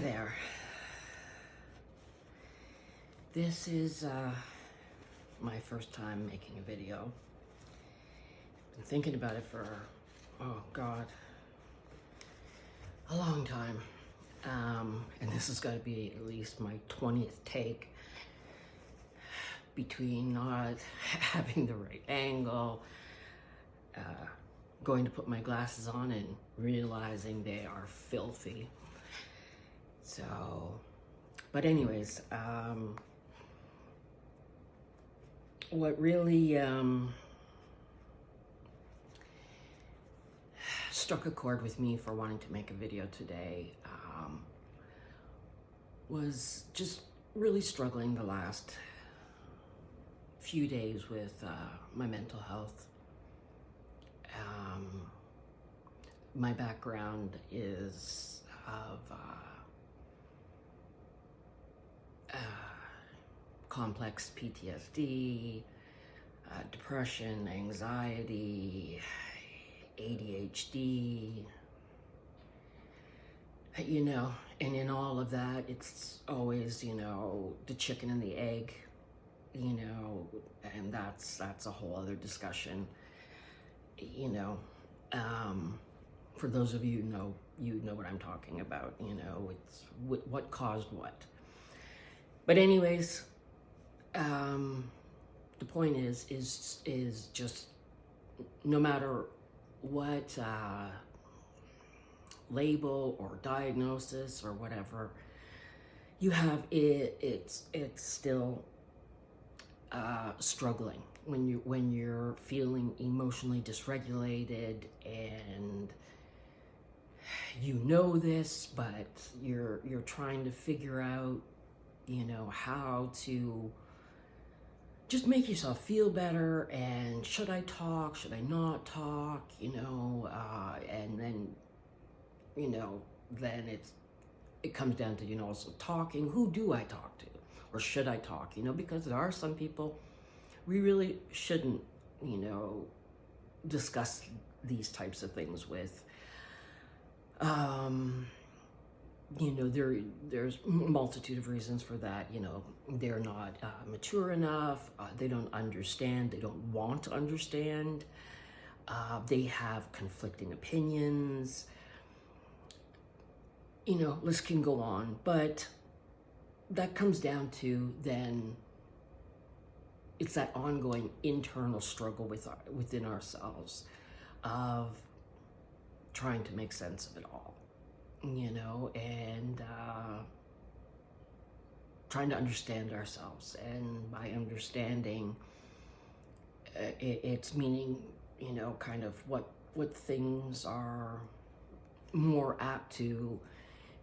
there. This is my first time making a video. Been thinking about it for, oh God, a long time. And this has got to be at least my 20th take, between not having the right angle, going to put my glasses on and realizing they are filthy. So, but anyways, what really struck a chord with me for wanting to make a video today was just really struggling the last few days with my mental health. My background is of complex PTSD, depression, anxiety, ADHD, you know, and in all of that, it's always, you know, the chicken and the egg, you know, and that's a whole other discussion, you know. For those of you who know what I'm talking about, you know, it's what caused what. But anyways, the point is just no matter what label or diagnosis or whatever you have, it's still struggling when you're feeling emotionally dysregulated, and you know this, but you're trying to figure out, you know, how to just make yourself feel better. And should I talk? Should I not talk? You know, and then, you know, then it comes down to, you know, also talking. Who do I talk to? Or should I talk? You know, because there are some people we really shouldn't, you know, discuss these types of things with. You know, there's a multitude of reasons for that. You know, they're not mature enough, they don't understand, they don't want to understand, they have conflicting opinions, you know, list can go on. But that comes down to then it's that ongoing internal struggle within ourselves of trying to make sense of it all, you know, and trying to understand ourselves. And by understanding, it's meaning, you know, kind of what things are more apt to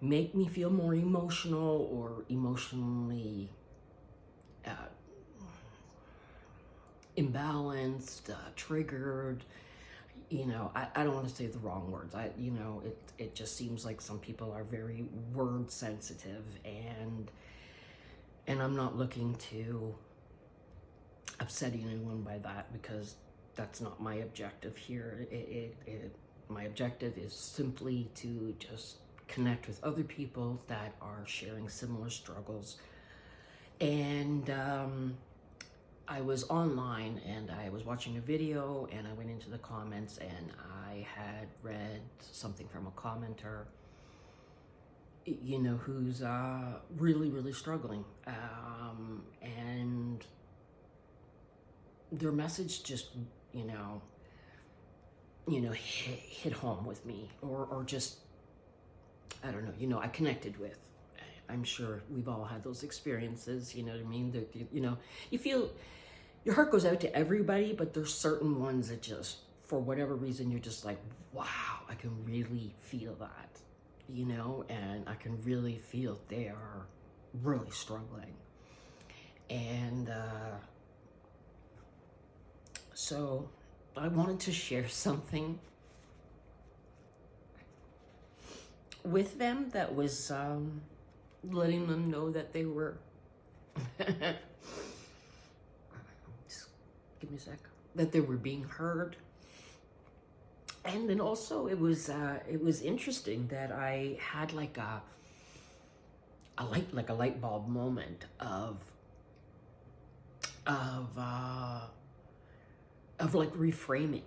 make me feel more emotional or emotionally imbalanced, triggered. You know, I don't want to say the wrong words. You know, it just seems like some people are very word sensitive, and I'm not looking to upset anyone by that, because that's not my objective here. My objective is simply to just connect with other people that are sharing similar struggles. And I was online and I was watching a video, and I went into the comments, and I had read something from a commenter, you know, who's really, really struggling. And their message just, you know, hit home with me, or just, I don't know, you know, I connected with. I'm sure we've all had those experiences, you know what I mean? That, you know, you feel your heart goes out to everybody, but there's certain ones that just, for whatever reason, you're just like, wow, I can really feel that, you know, and I can really feel they are really struggling. And so I wanted to share something with them that was letting them know that they were just give me a sec, that they were being heard. And then also it was interesting that I had like a light bulb moment of uh, like reframing,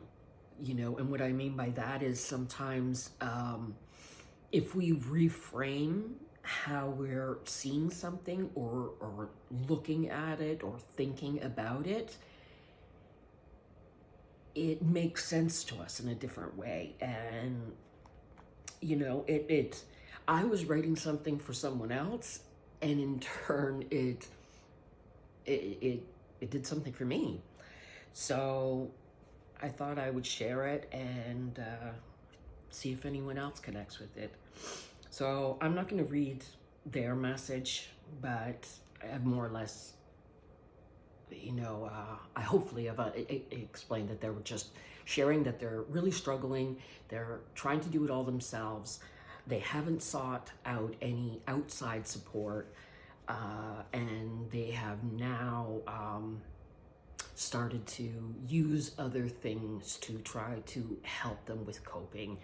and what I mean by that is sometimes if we reframe how we're seeing something or looking at it or thinking about it, it makes sense to us in a different way. And I was writing something for someone else, and in turn it did something for me. So I thought I would share it and see if anyone else connects with it. So I'm not going to read their message, but I have more or less, I hopefully have explained that they were just sharing that they're really struggling. They're trying to do it all themselves. They haven't sought out any outside support, and they have now started to use other things to try to help them with coping.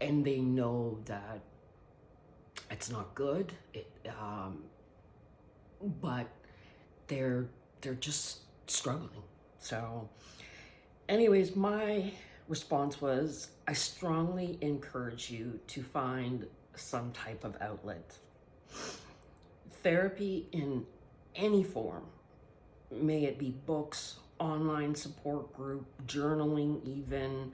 And they know that it's not good, but they're just struggling. So anyways, my response was, I strongly encourage you to find some type of outlet. Therapy in any form, may it be books, online support group, journaling even.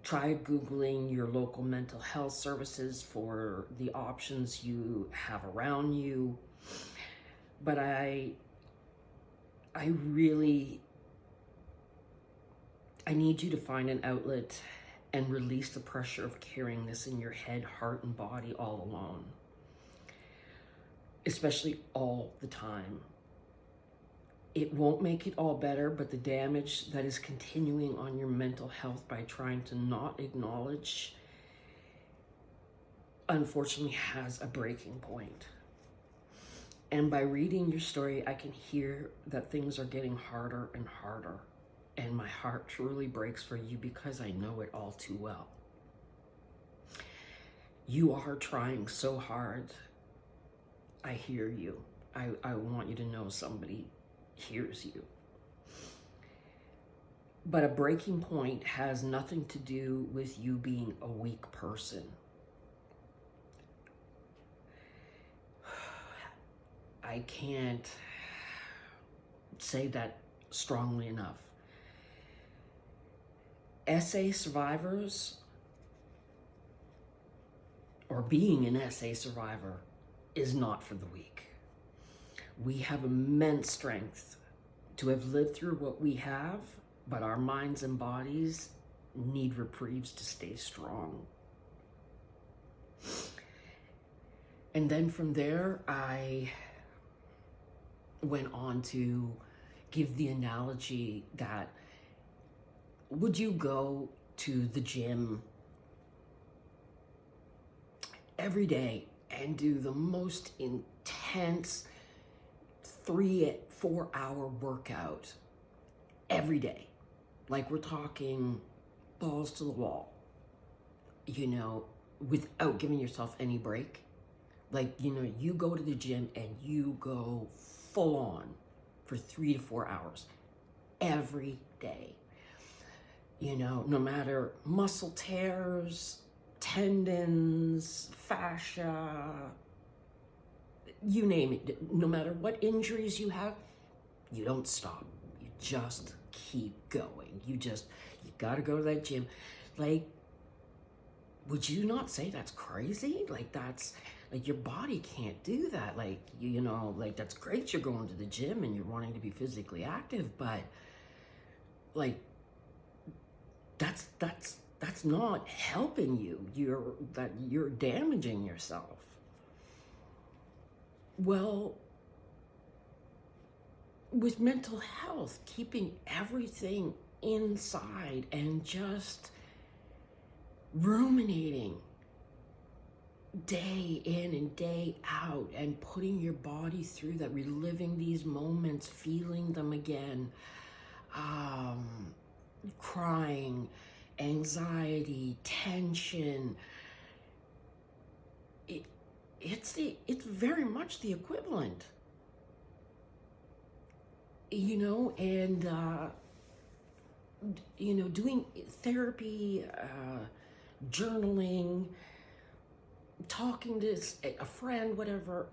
Try Googling your local mental health services for the options you have around you. But I need you to find an outlet and release the pressure of carrying this in your head, heart, and body all alone, especially all the time. It won't make it all better, but the damage that is continuing on your mental health by trying to not acknowledge, unfortunately, has a breaking point. And by reading your story, I can hear that things are getting harder and harder. And my heart truly breaks for you because I know it all too well. You are trying so hard. I hear you. I want you to know somebody hears you. But a breaking point has nothing to do with you being a weak person. I can't say that strongly enough. SA survivors, or being an SA survivor, is not for the weak. We have immense strength to have lived through what we have, but our minds and bodies need reprieves to stay strong. And then from there, I went on to give the analogy that, would you go to the gym every day and do the most intense 3-4 hour workout every day? Like, we're talking balls to the wall, without giving yourself any break. Like, you go to the gym and you go full on for 3 to 4 hours every day. No matter muscle tears, tendons, fascia, you name it, no matter what injuries you have, you don't stop. You just keep going. You gotta go to that gym. Like, would you not say that's crazy? Like, that's, like, your body can't do that. Like, like, that's great you're going to the gym and you're wanting to be physically active, but, like, that's not helping you. You're damaging yourself. Well, with mental health, keeping everything inside and just ruminating day in and day out and putting your body through that, reliving these moments, feeling them again, crying, anxiety, tension, it's very much the equivalent, and doing therapy, journaling, talking to a friend, whatever.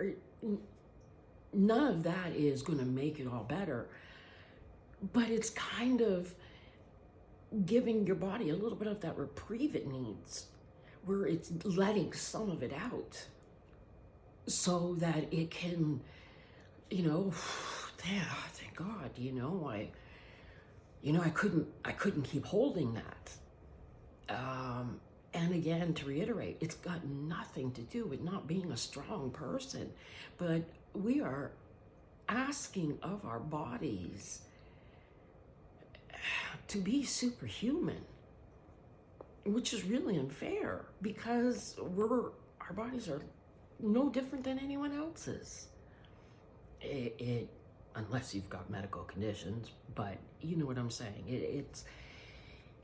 None of that is going to make it all better, but it's kind of giving your body a little bit of that reprieve it needs, where it's letting some of it out so that it can, yeah, thank God, I couldn't keep holding that. And again, to reiterate, it's got nothing to do with not being a strong person, but we are asking of our bodies to be superhuman, which is really unfair because our bodies are no different than anyone else's. Unless you've got medical conditions, but you know what I'm saying.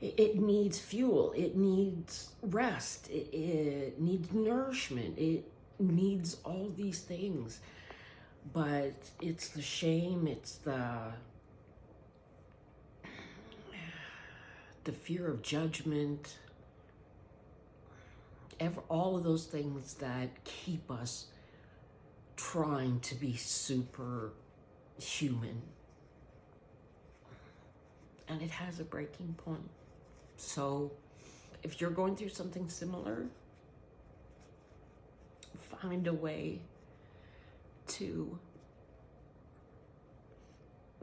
It needs fuel, it needs rest, it needs nourishment, it needs all these things. But it's the shame, it's the fear of judgment, all of those things that keep us trying to be super human. And it has a breaking point. So if you're going through something similar, find a way to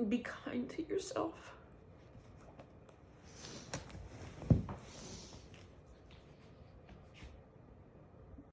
be kind to yourself.